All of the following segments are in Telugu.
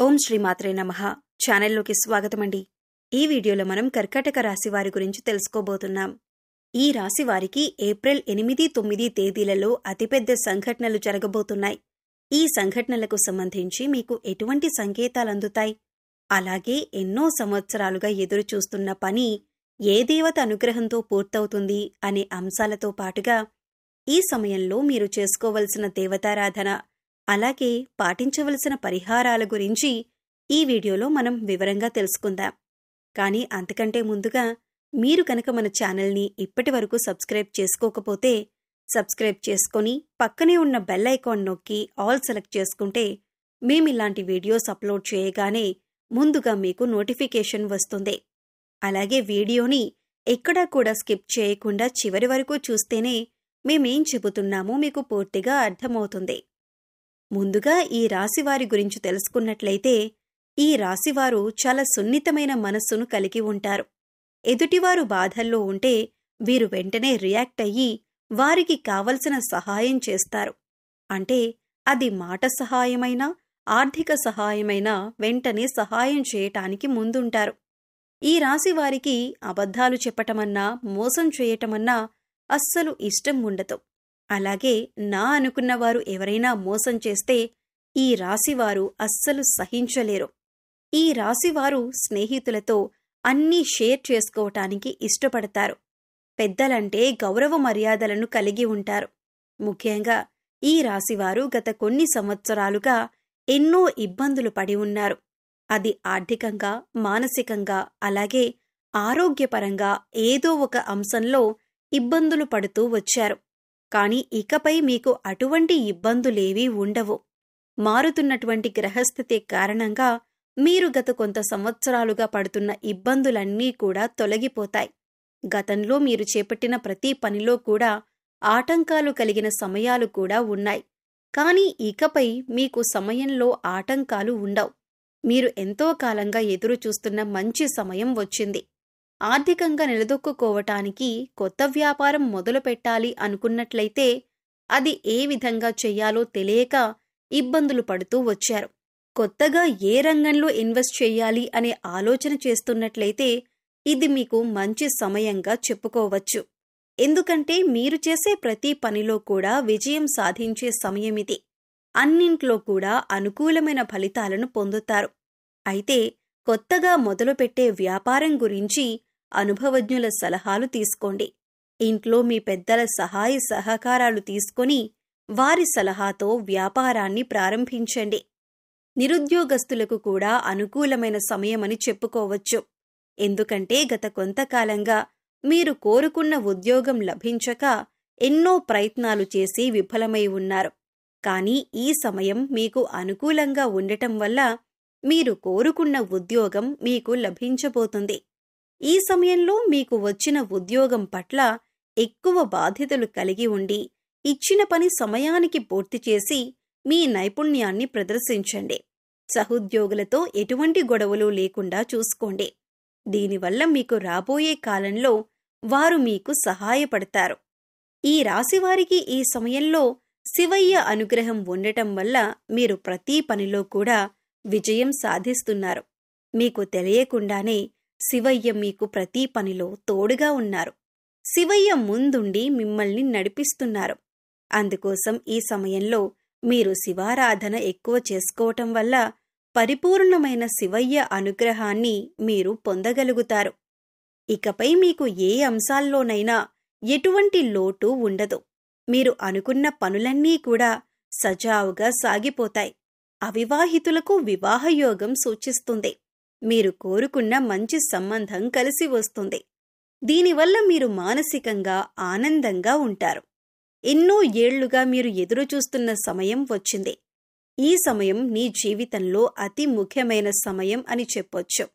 ఓం శ్రీ మాత్రే నమః. ఛానల్లోకి స్వాగతమండి. ఈ వీడియోలో మనం కర్కాటక రాశి వారి గురించి తెలుసుకోబోతున్నాం. ఈ రాశి వారికి ఏప్రిల్ 8, 9 తేదీలలో అతిపెద్ద సంఘటనలు జరగబోతున్నాయి. ఈ సంఘటనలకు సంబంధించి మీకు ఎటువంటి సంకేతాలందుతాయి? అలాగే ఎన్నో సంవత్సరాలుగా ఎదురుచూస్తున్న పని ఏ దేవత అనుగ్రహంతో పూర్తవుతుంది అనే అంశాలతో పాటుగా ఈ సమయంలో మీరు చేసుకోవలసిన దేవతారాధన, అలాగే పాటించవలసిన పరిహారాల గురించి ఈ వీడియోలో మనం వివరంగా తెలుసుకుందాం. కానీ అంతకంటే ముందుగా మీరు కనుక మన ఛానల్ని ఇప్పటి వరకు సబ్స్క్రైబ్ చేసుకోకపోతే సబ్స్క్రైబ్ చేసుకొని పక్కనే ఉన్న బెల్ ఐకాన్ నొక్కి ఆల్ సెలెక్ట్ చేసుకుంటే మేమిలాంటి వీడియోస్ అప్లోడ్ చేయగానే ముందుగా మీకు నోటిఫికేషన్ వస్తుంది. అలాగే వీడియోని ఎక్కడా కూడా స్కిప్ చేయకుండా చివరి వరకు చూస్తేనే మేమేం చెబుతున్నామో మీకు పూర్తిగా అర్థమవుతుంది. ముందుగా ఈ రాశివారి గురించి తెలుసుకున్నట్లయితే ఈ రాశివారు చాలా సున్నితమైన మనస్సును కలిగి ఉంటారు. ఎదుటివారు బాధల్లో ఉంటే వీరు వెంటనే రియాక్ట్ అయ్యి వారికి కావలసిన సహాయం చేస్తారు. అంటే అది మాట సహాయమైనా, ఆర్థిక సహాయమైనా వెంటనే సహాయం చేయటానికి ముందుంటారు. ఈ రాశివారికి అబద్ధాలు చెప్పటమన్నా, మోసం చేయటమన్నా అస్సలు ఇష్టం ఉండదు. అలాగే నా అనుకున్నవారు ఎవరైనా మోసం చేస్తే ఈ రాశివారు అస్సలు సహించలేరు. ఈ రాశివారు స్నేహితులతో అన్నీ షేర్ చేసుకోవటానికి ఇష్టపడతారు. పెద్దలంటే గౌరవ మర్యాదలను కలిగి ఉంటారు. ముఖ్యంగా ఈ రాశివారు గత కొన్ని సంవత్సరాలుగా ఎన్నో ఇబ్బందులు పడి ఉన్నారు. అది ఆర్థికంగా, మానసికంగా, అలాగే ఆరోగ్యపరంగా ఏదో ఒక అంశంలో ఇబ్బందులు పడుతూ వచ్చారు. కానీ ఇకపై మీకు అటువంటి ఇబ్బందులేవీ ఉండవు. మారుతున్నటువంటి గ్రహస్థితి కారణంగా మీరు గత కొంత సంవత్సరాలుగా పడుతున్న ఇబ్బందులన్నీ కూడా తొలగిపోతాయి. గతంలో మీరు చేపట్టిన ప్రతి పనిలో కూడా ఆటంకాలు కలిగిన సమయాలు కూడా ఉన్నాయి. కానీ ఇకపై మీకు సమయంలో ఆటంకాలు ఉండవు. మీరు ఎంతో కాలంగా ఎదురుచూస్తున్న మంచి సమయం వచ్చింది. ఆర్థికంగా నిలదొక్కుకోవటానికి కొత్త వ్యాపారం మొదలు పెట్టాలి అనుకున్నట్లయితే అది ఏ విధంగా చెయ్యాలో తెలియక ఇబ్బందులు పడుతూ వచ్చారు. కొత్తగా ఏ రంగంలో ఇన్వెస్ట్ చెయ్యాలి అనే ఆలోచన చేస్తున్నట్లయితే ఇది మీకు మంచి సమయంగా చెప్పుకోవచ్చు. ఎందుకంటే మీరు చేసే ప్రతి పనిలో కూడా విజయం సాధించే సమయమిది. అన్నింట్లో కూడా అనుకూలమైన ఫలితాలను పొందుతారు. అయితే కొత్తగా మొదలుపెట్టే వ్యాపారం గురించి అనుభవజ్ఞుల సలహాలు తీసుకోండి. ఇంట్లో మీ పెద్దల సహాయ సహకారాలు తీసుకొని వారి సలహాతో వ్యాపారాన్ని ప్రారంభించండి. నిరుద్యోగస్తులకు కూడా అనుకూలమైన సమయమని చెప్పుకోవచ్చు. ఎందుకంటే గత కొంతకాలంగా మీరు కోరుకున్న ఉద్యోగం లభించక ఎన్నో ప్రయత్నాలు చేసి విఫలమై ఉన్నారు. కానీ ఈ సమయం మీకు అనుకూలంగా ఉండటం వల్ల మీరు కోరుకున్న ఉద్యోగం మీకు లభించబోతుంది. ఈ సమయంలో మీకు వచ్చిన ఉద్యోగం పట్ల ఎక్కువ బాధ్యతలు కలిగి ఉండి ఇచ్చిన పని సమయానికి పూర్తి చేసి మీ నైపుణ్యాన్ని ప్రదర్శించండి. సహోద్యోగులతో ఎటువంటి గొడవలు లేకుండా చూసుకోండి. దీనివల్ల మీకు రాబోయే కాలంలో వారు మీకు సహాయపడతారు. ఈ రాశివారికి ఈ సమయంలో శివయ్య అనుగ్రహం ఉండటం వల్ల మీరు ప్రతి పనిలో కూడా విజయం సాధిస్తున్నారు. మీకు తెలియకుండానే శివయ్య మీకు ప్రతి పనిలో తోడుగా ఉన్నారు. శివయ్య ముందుండి మిమ్మల్ని నడిపిస్తున్నారు. అందుకోసం ఈ సమయంలో మీరు శివారాధన ఎక్కువ చేసుకోవటం వల్ల పరిపూర్ణమైన శివయ్య అనుగ్రహాన్ని మీరు పొందగలుగుతారు. ఇకపై మీకు ఏ అంశాల్లోనైనా ఎటువంటి లోటు ఉండదు. మీరు అనుకున్న పనులన్నీ కూడా సజావుగా సాగిపోతాయి. అవివాహితులకు వివాహయోగం సూచిస్తుంది. మీరు కోరుకున్న మంచి సంబంధం కలిసి వస్తుంది. దీనివల్ల మీరు మానసికంగా ఆనందంగా ఉంటారు. ఎన్నో ఏళ్లుగా మీరు ఎదురుచూస్తున్న సమయం వచ్చింది. ఈ సమయం మీ జీవితంలో అతి ముఖ్యమైన సమయం అని చెప్పొచ్చు.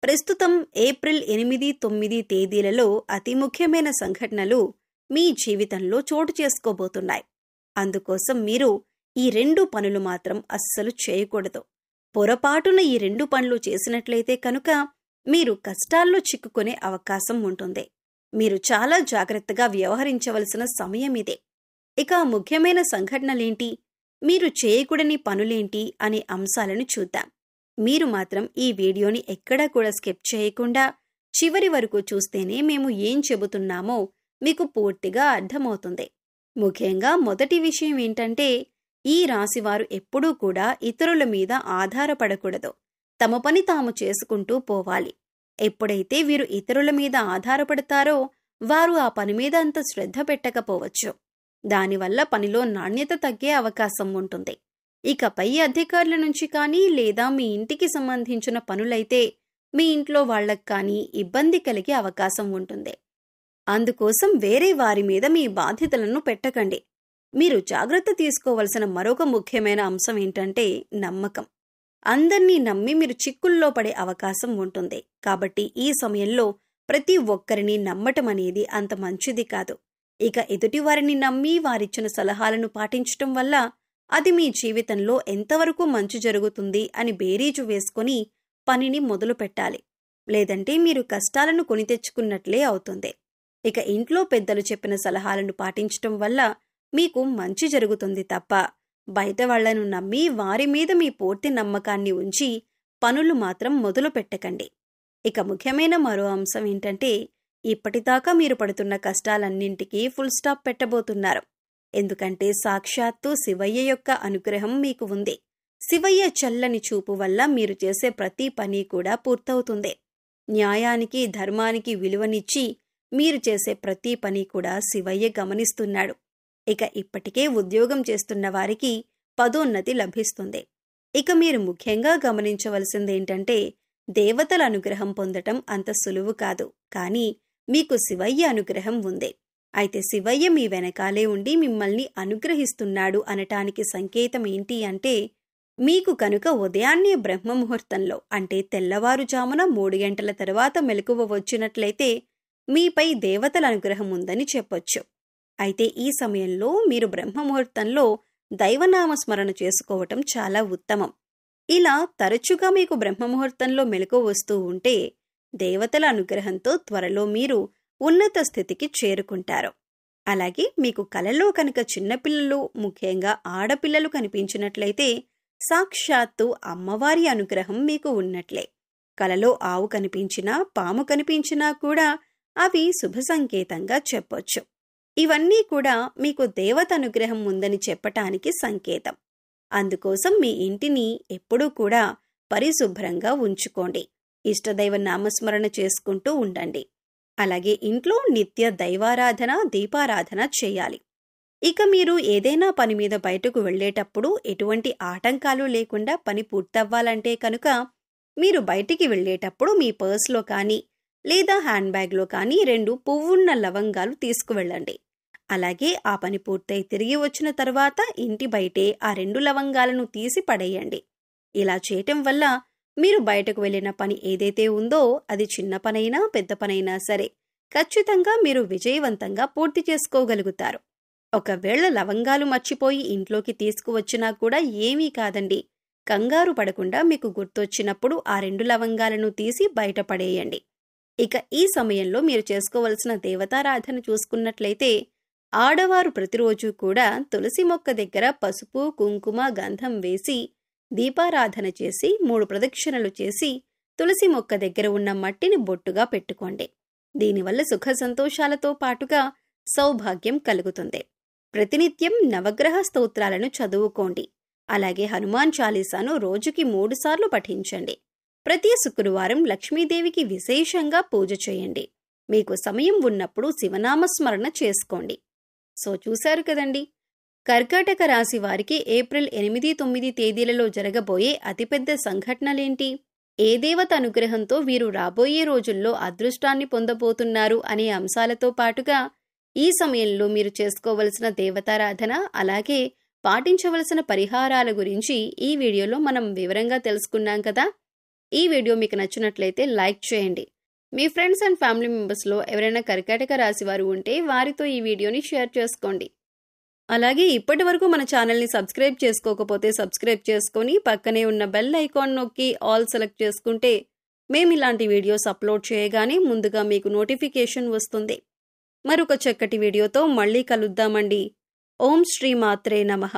ప్రస్తుతం ఏప్రిల్ 8, 9 తేదీలలో అతి ముఖ్యమైన సంఘటనలు మీ జీవితంలో చోటు చేసుకోబోతున్నాయి. అందుకోసం మీరు ఈ 2 పనులు మాత్రం అస్సలు చేయకూడదు. పొరపాటున ఈ 2 పనులు చేసినట్లయితే కనుక మీరు కష్టాల్లో చిక్కుకునే అవకాశం ఉంటుంది. మీరు చాలా జాగ్రత్తగా వ్యవహరించవలసిన సమయం ఇదే. ఇక ముఖ్యమైన సంఘటనలేంటి, మీరు చేయకూడని పనులేంటి అనే అంశాలను చూద్దాం. మీరు మాత్రం ఈ వీడియోని ఎక్కడా కూడా స్కిప్ చేయకుండా చివరి వరకు చూస్తేనే మేము ఏం చెబుతున్నామో మీకు పూర్తిగా అర్థమవుతుంది. ముఖ్యంగా మొదటి విషయం ఏంటంటే, ఈ రాశివారు ఎప్పుడూ కూడా ఇతరుల మీద ఆధారపడకూడదు. తమ పని తాము చేసుకుంటూ పోవాలి. ఎప్పుడైతే వీరు ఇతరుల మీద ఆధారపడతారో వారు ఆ పని మీద అంత శ్రద్ధ పెట్టకపోవచ్చు. దానివల్ల పనిలో నాణ్యత తగ్గే అవకాశం ఉంటుంది. ఇక పై అధికారుల నుంచి కానీ లేదా మీ ఇంటికి సంబంధించిన పనులైతే మీ ఇంట్లో వాళ్లకు కానీ ఇబ్బంది కలిగే అవకాశం ఉంటుంది. అందుకోసం వేరే వారి మీద మీ బాధ్యతలను పెట్టకండి. మీరు జాగ్రత్త తీసుకోవలసిన మరొక ముఖ్యమైన అంశం ఏంటంటే నమ్మకం. అందర్నీ నమ్మి మీరు చిక్కుల్లో పడే అవకాశం ఉంటుంది. కాబట్టి ఈ సమయంలో ప్రతి ఒక్కరిని నమ్మటం అనేది అంత మంచిది కాదు. ఇక ఎదుటివారిని నమ్మి వారిచ్చిన సలహాలను పాటించటం వల్ల అది మీ జీవితంలో ఎంతవరకు మంచి జరుగుతుంది అని బేరీజు వేసుకొని పనిని మొదలు పెట్టాలి. లేదంటే మీరు కష్టాలను కొని తెచ్చుకున్నట్లే అవుతుంది. ఇక ఇంట్లో పెద్దలు చెప్పిన సలహాలను పాటించటం వల్ల మీకు మంచి జరుగుతుంది తప్ప బయట వాళ్లను నమ్మి వారి మీద మీ పూర్తి నమ్మకాన్ని ఉంచి పనులు మాత్రం మొదలు పెట్టకండి. ఇక ముఖ్యమైన మరో అంశం ఏంటంటే, ఇప్పటిదాకా మీరు పడుతున్న కష్టాలన్నింటికీ ఫుల్ స్టాప్ పెట్టబోతున్నారు. ఎందుకంటే సాక్షాత్తు శివయ్య యొక్క అనుగ్రహం మీకు ఉంది. శివయ్య చల్లని చూపు వల్ల మీరు చేసే ప్రతి పని కూడా పూర్తవుతుంది. న్యాయానికి ధర్మానికి విలువనిచ్చి మీరు చేసే ప్రతి పని కూడా శివయ్య గమనిస్తున్నాడు. ఇక ఇప్పటికే ఉద్యోగం చేస్తున్న వారికి పదోన్నతి లభిస్తుంది. ఇక మీరు ముఖ్యంగా గమనించవలసిందేంటంటే, దేవతల అనుగ్రహం పొందటం అంత సులువు కాదు. కానీ మీకు శివయ్య అనుగ్రహం ఉంది. అయితే శివయ్య మీ వెనకాలే ఉండి మిమ్మల్ని అనుగ్రహిస్తున్నాడు అనటానికి సంకేతం ఏంటి అంటే, మీకు కనుక ఉదయాన్నే బ్రహ్మముహూర్తంలో అంటే తెల్లవారుజామున 3 గంటల తర్వాత మెలకువ వచ్చినట్లయితే మీపై దేవతల అనుగ్రహం ఉందని చెప్పొచ్చు. అయితే ఈ సమయంలో మీరు బ్రహ్మముహూర్తంలో దైవనామస్మరణ చేసుకోవటం చాలా ఉత్తమం. ఇలా తరచుగా మీకు బ్రహ్మముహూర్తంలో మెలకువ వస్తూ ఉంటే దేవతల అనుగ్రహంతో త్వరలో మీరు ఉన్నత స్థితికి చేరుకుంటారు. అలాగే మీకు కలలో కనుక చిన్నపిల్లలు, ముఖ్యంగా ఆడపిల్లలు కనిపించినట్లయితే సాక్షాత్తు అమ్మవారి అనుగ్రహం మీకు ఉన్నట్లే. కలలో ఆవు కనిపించినా, పాము కనిపించినా కూడా అవి శుభ సంకేతంగా చెప్పొచ్చు. ఇవన్నీ కూడా మీకు దేవత అనుగ్రహం ఉందని చెప్పటానికి సంకేతం. అందుకోసం మీ ఇంటిని ఎప్పుడూ కూడా పరిశుభ్రంగా ఉంచుకోండి. ఇష్టదైవ నామస్మరణ చేసుకుంటూ ఉండండి. అలాగే ఇంట్లో నిత్య దైవారాధన, దీపారాధన చేయాలి. ఇక మీరు ఏదైనా పని మీద బయటకు వెళ్లేటప్పుడు ఎటువంటి ఆటంకాలు లేకుండా పని పూర్తవ్వాలంటే కనుక మీరు బయటికి వెళ్లేటప్పుడు మీ పర్స్లో కానీ లేదా హ్యాండ్ బ్యాగ్లో కానీ 2 పువ్వున్న లవంగాలు తీసుకువెళ్ళండి. అలాగే ఆ పని పూర్తయి తిరిగి వచ్చిన తర్వాత ఇంటి బయటే ఆ 2 లవంగాలను తీసి పడేయండి. ఇలా చేయటం వల్ల మీరు బయటకు వెళ్లిన పని ఏదైతే ఉందో అది చిన్న పనైనా పెద్ద పనైనా సరే ఖచ్చితంగా మీరు విజయవంతంగా పూర్తి చేసుకోగలుగుతారు. ఒకవేళ లవంగాలు మర్చిపోయి ఇంట్లోకి తీసుకువచ్చినా కూడా ఏమీ కాదండి. కంగారు పడకుండా మీకు గుర్తొచ్చినప్పుడు ఆ 2 లవంగాలను తీసి బయటపడేయండి. ఇక ఈ సమయంలో మీరు చేసుకోవలసిన దేవతారాధన చూసుకున్నట్లయితే ఆడవారు ప్రతిరోజు కూడా తులసి మొక్క దగ్గర పసుపు, కుంకుమ, గంధం వేసి దీపారాధన చేసి 3 ప్రదక్షిణలు చేసి తులసి మొక్క దగ్గర ఉన్న మట్టిని బొట్టుగా పెట్టుకోండి. దీనివల్ల సుఖ సంతోషాలతో పాటుగా సౌభాగ్యం కలుగుతుంది. ప్రతినిత్యం నవగ్రహ స్తోత్రాలను చదువుకోండి. అలాగే హనుమాన్ చాలీసాను రోజుకి 3 సార్లు పఠించండి. ప్రతి శుక్రవారం లక్ష్మీదేవికి విశేషంగా పూజ చేయండి. మీకు సమయం ఉన్నప్పుడు శివనామస్మరణ చేసుకోండి. సో చూశారు కదండి, కర్కాటక రాశి వారికి ఏప్రిల్ 8, 9 తేదీలలో జరగబోయే అతిపెద్ద సంఘటనలేంటి, ఏ దేవత అనుగ్రహంతో వీరు రాబోయే రోజుల్లో అదృష్టాన్ని పొందబోతున్నారు అనే అంశాలతో పాటుగా ఈ సమయంలో మీరు చేసుకోవలసిన దేవతారాధన అలాగే పాటించవలసిన పరిహారాల గురించి ఈ వీడియోలో మనం వివరంగా తెలుసుకున్నాం కదా. ఈ వీడియో మీకు నచ్చినట్లయితే లైక్ చేయండి. మీ ఫ్రెండ్స్ అండ్ ఫ్యామిలీ మెంబర్స్లో ఎవరైనా కర్కాటక రాశి వారు ఉంటే వారితో ఈ వీడియోని షేర్ చేసుకోండి. అలాగే ఇప్పటి వరకు మన ఛానల్ని సబ్స్క్రైబ్ చేసుకోకపోతే సబ్స్క్రైబ్ చేసుకొని పక్కనే ఉన్న బెల్ ఐకాన్ నొక్కి ఆల్ సెలెక్ట్ చేసుకుంటే మేము ఇలాంటి వీడియోస్ అప్లోడ్ చేయగానే ముందుగా మీకు నోటిఫికేషన్ వస్తుంది. మరొక చక్కటి వీడియోతో మళ్ళీ కలుద్దామండి. ఓం శ్రీ మాత్రే నమః.